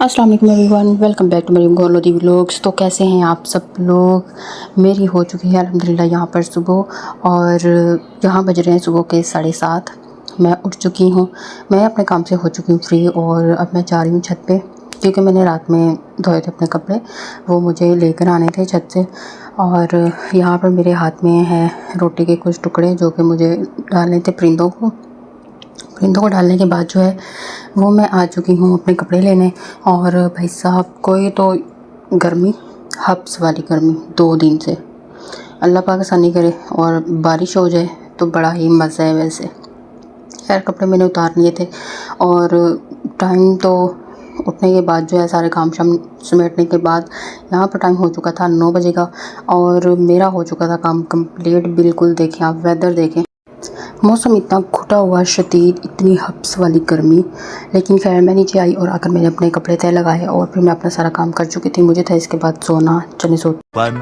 अस्सलाम वालेकुम everyone, welcome back to मेरी गोलोदी व्लॉग्स। तो कैसे हैं आप सब लोग। मेरी हो चुकी है अल्हम्दुलिल्लाह यहाँ पर सुबह, और यहाँ बज रहे हैं सुबह के 7:30। मैं उठ चुकी हूँ, मैं अपने काम से हो चुकी हूँ फ्री, और अब मैं जा रही हूँ छत पे, क्योंकि मैंने रात में धोए थे अपने कपड़े, वो मुझे लेकर आने थे छत से। और यहाँ पर मेरे हाथ में है रोटी के कुछ टुकड़े, जो कि मुझे डालने थे परिंदों को डालने के बाद जो है वो मैं आ चुकी हूँ अपने कपड़े लेने। और भाई साहब, कोई तो गर्मी, हब्स वाली गर्मी 2 दिन से, अल्लाह पाक आसानी करे और बारिश हो जाए तो बड़ा ही मज़ा है। वैसे खैर कपड़े मैंने उतार लिए थे, और टाइम तो उठने के बाद जो है सारे काम शाम समेटने के बाद यहाँ पर टाइम हो चुका था 9 बजे का, और मेरा हो चुका था काम कंप्लीट बिल्कुल। देखें आप, वेदर देखें, मौसम इतना घुटा हुआ शदीद, इतनी हब्स वाली गर्मी। लेकिन खैर मैं नीचे आई और आकर मैंने अपने कपड़े तय लगाए, और फिर मैं अपना सारा काम कर चुकी थी। मुझे था इसके बाद सोना, चले सो। 1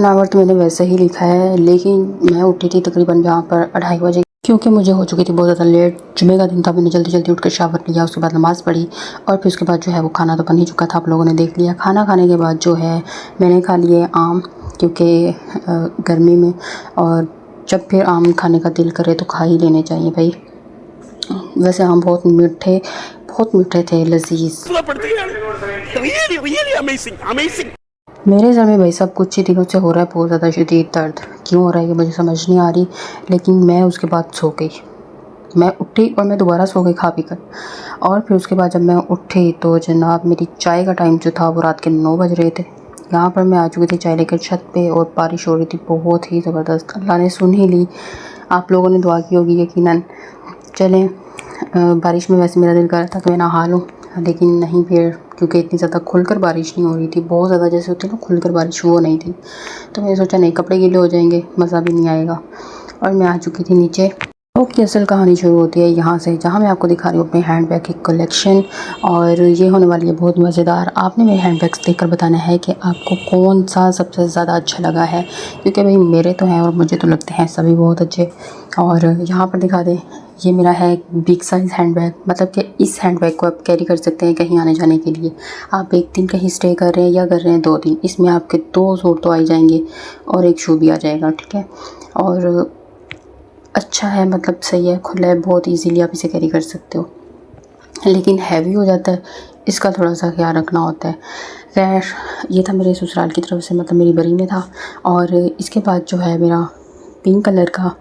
आवर तो मैंने वैसे ही लिखा है, लेकिन मैं उठी थी तकरीबन यहाँ पर 2:30 बजे, क्योंकि मुझे हो चुकी थी बहुत ज़्यादा लेट। जुमे का दिन था, मैंने जल्दी जल्दी उठ कर शावर लिया, उसके बाद नमाज़ पढ़ी, और फिर उसके बाद जो है वो खाना तो बन ही चुका था, आप लोगों ने देख लिया। खाना खाने के बाद जो है मैंने खा लिए आम, क्योंकि गर्मी में, और जब फिर आम खाने का दिल करे तो खा ही लेने चाहिए भाई। वैसे आम बहुत मीठे थे, लजीज। मेरे सर में भाई साहब कुछ ही दिनों से हो रहा है बहुत ज़्यादा शदीद दर्द। क्यों हो रहा है ये मुझे समझ नहीं आ रही, लेकिन मैं उसके बाद सो गई। मैं उठी और मैं दोबारा सो गई खा पी कर, और फिर उसके बाद जब मैं उठी तो जनाब मेरी चाय का टाइम जो था वो रात के 9 बज रहे थे। यहाँ पर मैं आ चुकी थी चाय लेकर छत पे, और बारिश हो रही थी बहुत ही ज़बरदस्त। अल्लाह ने सुन ही ली, आप लोगों ने दुआ की होगी यकीनन। चलें, बारिश में वैसे मेरा दिल कर रहा था कि मैं नहा लूँ, लेकिन नहीं, फिर क्योंकि इतनी ज़्यादा खुलकर बारिश नहीं हो रही थी, बहुत ज़्यादा जैसे होती है ना खुलकर बारिश, वो नहीं थी। तो मैंने सोचा नहीं, कपड़े गीले हो जाएंगे, मज़ा भी नहीं आएगा, और मैं आ चुकी थी नीचे। ब्लॉग की असल कहानी शुरू होती है यहाँ से, जहाँ मैं आपको दिखा रही हूँ अपने हैंड बैग की कलेक्शन, और ये होने वाली है बहुत मज़ेदार। आपने मेरे हैंड बैग्स देखकर बताना है कि आपको कौन सा सबसे ज़्यादा अच्छा लगा है, क्योंकि भाई मेरे तो हैं और मुझे तो लगते हैं सभी बहुत अच्छे। और यहाँ पर दिखा दें, ये मेरा है बिग साइज़ हैंड बैग, मतलब कि इस हैंड बैग को आप कैरी कर सकते हैं कहीं आने जाने के लिए। आप 1 दिन कहीं स्टे कर रहे हैं या कर रहे हैं 2 दिन, इसमें आपके 2 सूट तो आ जाएंगे और 1 शू भी आ जाएगा, ठीक है। और अच्छा है, मतलब सही है, खुला है, बहुत इजीली आप इसे कैरी कर सकते हो। लेकिन हैवी हो जाता है, इसका थोड़ा सा ख्याल रखना होता है। खैर ये था मेरे ससुराल की तरफ से, मतलब मेरी बरी में था। और इसके बाद जो है मेरा पिंक कलर का,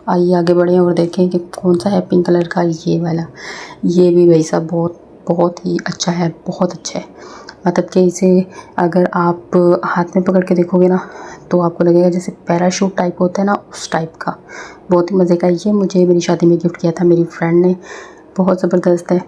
आइए आगे बढ़ें और देखें कि कौन सा है पिंक कलर का। ये वाला, ये भी भाई साहब बहुत ही अच्छा है, बहुत अच्छा है। मतलब कि इसे अगर आप हाथ में पकड़ के देखोगे ना, तो आपको लगेगा जैसे पैराशूट टाइप होता है ना, उस टाइप का, बहुत ही मज़े का। ये मुझे मेरी शादी में गिफ्ट किया था मेरी फ्रेंड ने, बहुत ज़बरदस्त है।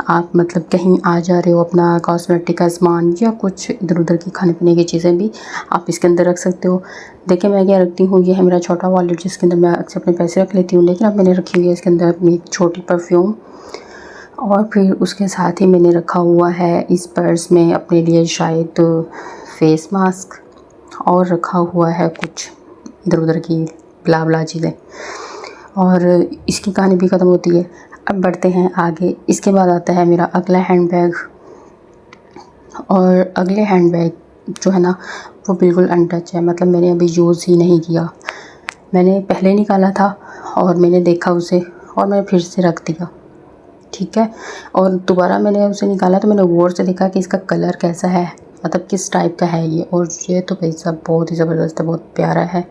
आप मतलब कहीं आ जा रहे हो, अपना कॉस्मेटिक का सामान या कुछ इधर उधर की खाने पीने की चीज़ें भी आप इसके अंदर रख सकते हो। देखिए मैं क्या रखती हूँ, ये है मेरा छोटा वॉलेट, जिसके अंदर मैं अक्सर अपने पैसे रख लेती हूँ, लेकिन अब मैंने रखी हुई है इसके अंदर अपनी एक छोटी परफ्यूम। और फिर उसके साथ ही मैंने रखा हुआ है इस पर्स में अपने लिए शायद फेस मास्क, और रखा हुआ है कुछ इधर उधर की ब्ला ब्ला चीज़ें। और इसकी कहानी भी ख़त्म होती है। अब बढ़ते हैं आगे। इसके बाद आता है मेरा अगला हैंड बैग, और अगले हैंड बैग जो है ना वो बिल्कुल अनटच है, मतलब मैंने अभी यूज़ ही नहीं किया। मैंने पहले निकाला था और मैंने देखा उसे, और मैंने फिर से रख दिया, ठीक है। और दोबारा मैंने उसे निकाला तो मैंने गौर से देखा कि इसका कलर कैसा है, मतलब किस टाइप का है ये। और ये तो भाई साहब बहुत ही ज़बरदस्त है, बहुत प्यारा है।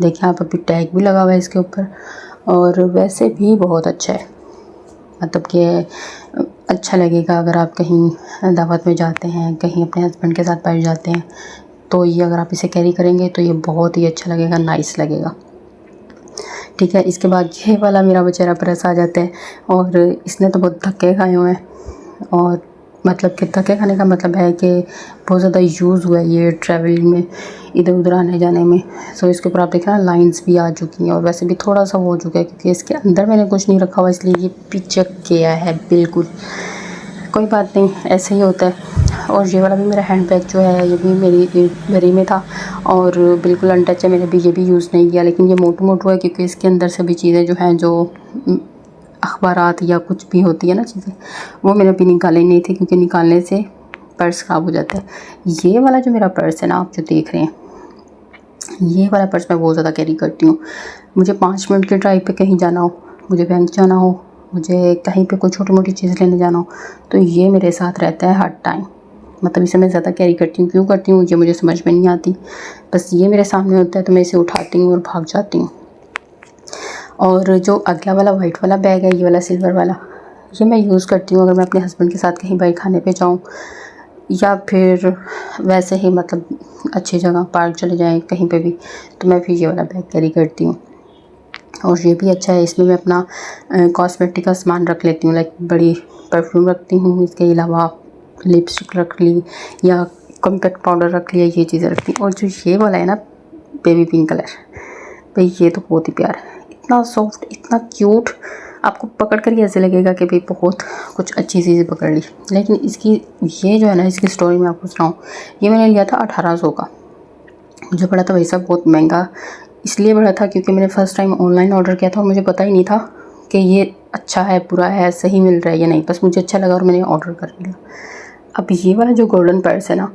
देखिए आप, अभी टैग भी लगा हुआ है इसके ऊपर, और वैसे भी बहुत अच्छा है। मतलब कि अच्छा लगेगा अगर आप कहीं दावत में जाते हैं, कहीं अपने हस्बैंड के साथ बैठ जाते हैं, तो ये अगर आप इसे कैरी करेंगे तो ये बहुत ही अच्छा लगेगा, नाइस लगेगा, ठीक है। इसके बाद ये वाला मेरा बेचारा पर्स आ जाता है, और इसने तो बहुत धक्के खाए हुए हैं। और मतलब कि धक्के खाने का मतलब है कि बहुत ज़्यादा यूज़ हुआ है ये ट्रैवलिंग में, इधर उधर आने जाने में। सो इसके ऊपर आप देखें ना, लाइंस भी आ चुकी हैं, और वैसे भी थोड़ा सा वो हो चुका है, क्योंकि इसके अंदर मैंने कुछ नहीं रखा हुआ, इसलिए ये पिचक गया है बिल्कुल। कोई बात नहीं, ऐसे ही होता है। और ये वाला भी मेरा हैंड बैग जो है, ये भी मेरी घरी में था, और बिल्कुल अनटच है, मैंने भी ये भी यूज़ नहीं किया। लेकिन ये मोटू मोटू है, क्योंकि इसके अंदर सभी चीज़ें जो हैं, जो अखबारात या कुछ भी होती है ना चीज़ें, वो मैंने अभी निकाली नहीं थी, क्योंकि निकालने से पर्स ख़राब हो जाता है। ये वाला जो मेरा पर्स है ना, आप जो देख रहे हैं, ये वाला पर्स मैं बहुत ज़्यादा कैरी करती हूँ। मुझे 5 मिनट के ड्राइव पे कहीं जाना हो, मुझे बैंक जाना हो, मुझे कहीं पे कोई छोटी मोटी चीज़ लेने जाना हो, तो ये मेरे साथ रहता है हर टाइम। मतलब इसे मैं ज़्यादा कैरी करती हूँ। क्यों करती हूँ ये मुझे समझ में नहीं आती। बस ये मेरे सामने होता है तो मैं इसे उठाती हूँ और भाग जाती हूँ। और जो अगला वाला वाइट वाला बैग है, ये वाला सिल्वर वाला, ये मैं यूज़ करती हूँ अगर मैं अपने हस्बैंड के साथ कहीं बाहर खाने पे जाऊँ, या फिर वैसे ही मतलब अच्छी जगह पार्क चले जाएँ कहीं पे भी, तो मैं फिर ये वाला बैग कैरी करती हूँ। और ये भी अच्छा है, इसमें मैं अपना कॉस्मेटिक का सामान रख लेती हूँ। लाइक बड़ी परफ्यूम रखती हूँ, इसके अलावा लिपस्टिक रख ली या कॉम्पैक्ट पाउडर रख लिया, ये चीज़ें रखती हूँ। और जो ये वाला है ना बेबी पिंक कलर, भाई ये तो बहुत ही प्यारा है, इतना सॉफ्ट, इतना क्यूट, आपको पकड़ कर ही ऐसे लगेगा कि भाई बहुत कुछ अच्छी चीज़ें पकड़ ली। लेकिन इसकी ये जो है ना, इसकी स्टोरी मैं आपको सुनाऊँ, ये मैंने लिया था 1800 का। मुझे पड़ा था भाई साहब बहुत महंगा, इसलिए पड़ा था क्योंकि मैंने फ़र्स्ट टाइम ऑनलाइन ऑर्डर किया था और मुझे पता ही नहीं था कि ये अच्छा है, बुरा है, सही मिल रहा है या नहीं। बस मुझे अच्छा लगा और मैंने ऑर्डर कर लिया। अब ये वाला जो गोल्डन पर्स है ना,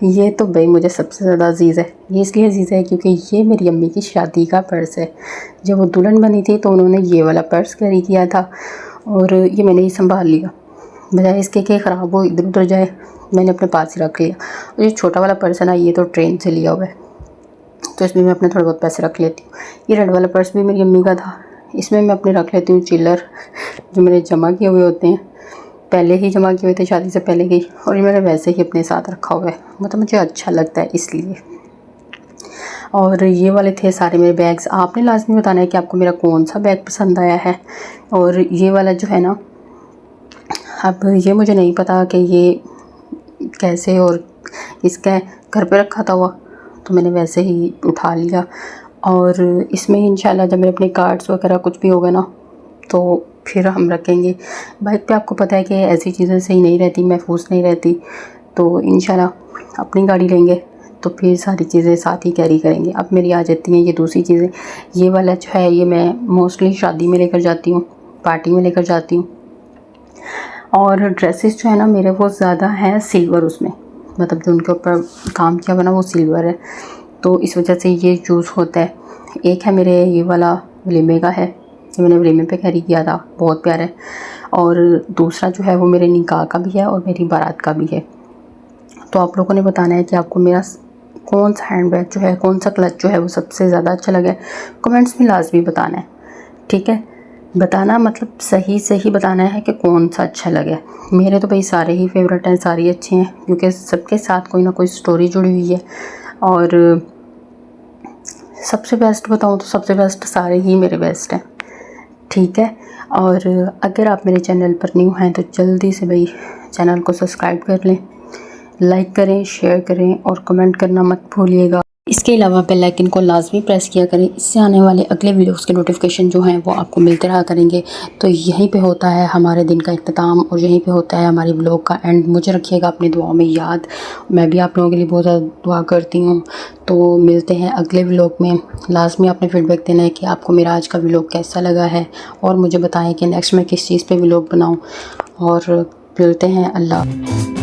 ये तो भाई मुझे सबसे ज़्यादा अजीज़ है। ये इसलिए अजीज़ है क्योंकि ये मेरी अम्मी की शादी का पर्स है। जब वो दुल्हन बनी थी तो उन्होंने ये वाला पर्स कैरी किया था और ये मैंने ही संभाल लिया। बजाय इसके कि ख़राब हो, इधर उधर जाए, मैंने अपने पास ही रख लिया। और ये छोटा वाला पर्स है ना, ये तो ट्रेन से लिया हुआ है, तो इसमें मैं अपने थोड़े बहुत पैसे रख लेती हूँ। ये रेड वाला पर्स भी मेरी अम्मी का था, इसमें मैं अपने रख लेती हूँ चिल्लर, जो मैंने जमा किए हुए होते हैं, पहले ही जमा किए हुए थे शादी से पहले ही, और ये मैंने वैसे ही अपने साथ रखा हुआ है, मतलब मुझे अच्छा लगता है इसलिए। और ये वाले थे सारे मेरे बैग्स। आपने लाजमी बताना है कि आपको मेरा कौन सा बैग पसंद आया है। और ये वाला जो है ना, अब ये मुझे नहीं पता कि ये कैसे और इसका घर पे रखा था हुआ, तो मैंने वैसे ही उठा लिया। और इसमें इंशाल्लाह जब मेरे अपने कार्ड्स वगैरह कुछ भी होगा ना, तो फिर हम रखेंगे। बाइक पे आपको पता है कि ऐसी चीज़ें सही नहीं रहती, महफूज नहीं रहती, तो इंशाल्लाह अपनी गाड़ी लेंगे तो फिर सारी चीज़ें साथ ही कैरी करेंगे। अब मेरी आ जाती हैं ये दूसरी चीज़ें। ये वाला जो है, ये मैं मोस्टली शादी में लेकर जाती हूँ, पार्टी में लेकर जाती हूँ। और ड्रेसेस जो है ना मेरे, वो ज़्यादा हैं सिल्वर, उसमें मतलब जो उनके ऊपर काम किया हुआ ना वो सिल्वर है, तो इस वजह से ये यूज़ होता है। एक है मेरे ये वाला वलीमे का है, ये मैंने वलीमे पे कैरी किया था, बहुत प्यारा है। और दूसरा जो है वो मेरे निकाह का भी है और मेरी बारात का भी है। तो आप लोगों ने बताना है कि आपको मेरा कौन सा हैंड बैग जो है, कौन सा क्लच जो है वो सबसे ज़्यादा अच्छा लगा है। कमेंट्स में लाजमी बताना है, ठीक है। बताना मतलब सही सही बताना है कि कौन सा अच्छा लगे। मेरे तो भाई सारे ही फेवरेट हैं, सारे अच्छे हैं, क्योंकि सबके साथ कोई ना कोई स्टोरी जुड़ी हुई है। और सबसे बेस्ट बताऊं तो सबसे बेस्ट सारे ही मेरे बेस्ट हैं, ठीक है। और अगर आप मेरे चैनल पर न्यू हैं तो जल्दी से भाई चैनल को सब्सक्राइब कर लें, लाइक करें, शेयर करें और कमेंट करना मत भूलिएगा। इसके अलावा बेल आइकन को लाजमी प्रेस किया करें, इससे आने वाले अगले वीडियोस के नोटिफिकेशन जो हैं वो आपको मिलते रहा करेंगे। तो यहीं पे होता है हमारे दिन का इख्तिताम और यहीं पे होता है हमारी व्लॉग का एंड। मुझे रखिएगा अपनी दुआओं में याद, मैं भी आप लोगों के लिए बहुत ज़्यादा दुआ करती हूँ। तो मिलते हैं अगले व्लॉग में। लाजमी आपने फीडबैक देना है कि आपको मेरा आज का व्लॉग कैसा लगा है, और मुझे बताएँ कि नेक्स्ट मैं किस चीज़ पर व्लॉग बनाऊँ। और मिलते हैं, अल्लाह।